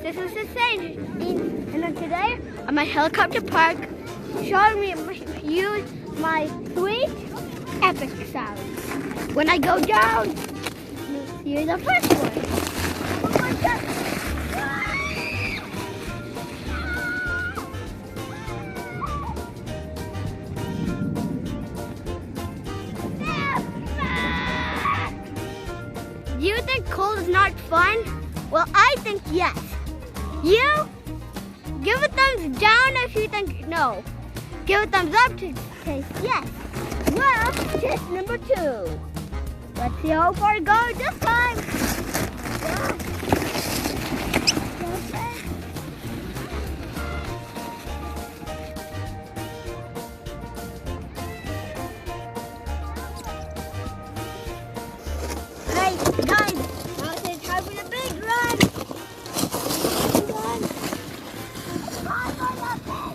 this is the same. And then today I'm at Helicopter Park, showing me use my sweet epic sound. When I go down, here's the first one. Oh my God. Do you think cold is not fun? Well, I think yes. You? Give a thumbs down if you think no. Give a thumbs up to say yes. Well, test number 2. Let's see how far it goes this time. Hey, guys, now it's time for the big run. Run for the big.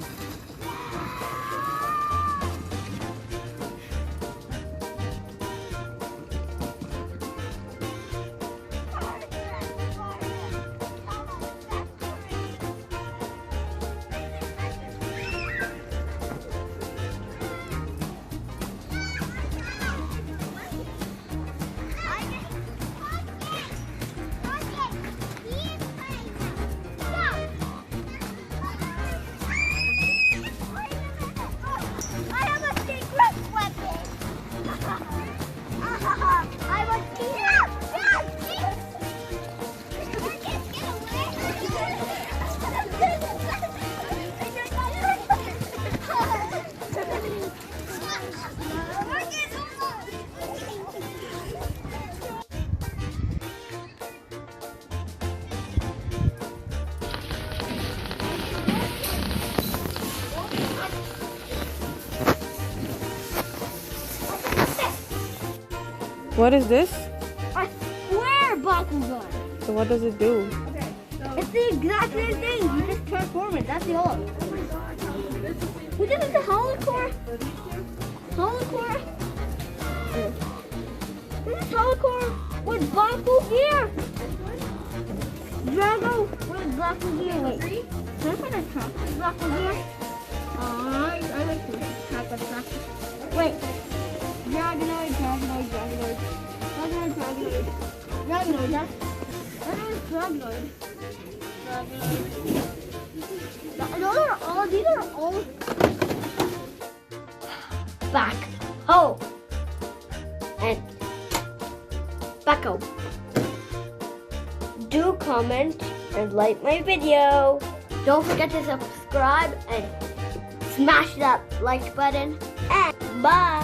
What is this? A square buckle gun. So what does it do? Okay, so it's the exact same thing. You just transform it. That's the whole. Well, this is the holocore. Holocore. This is holocore with buckle gear. Drago with buckle gear. Wait, can I put a truck with buckle gear? I like to truck with buckle. Wait. Dragonoid, Dragonoid, Dragonoid. Dragonoid, Dragonoid. Dragonoid, that's Dragonoid. These are all back home. And back home. Do comment and like my video. Don't forget to subscribe and smash that like button. And bye.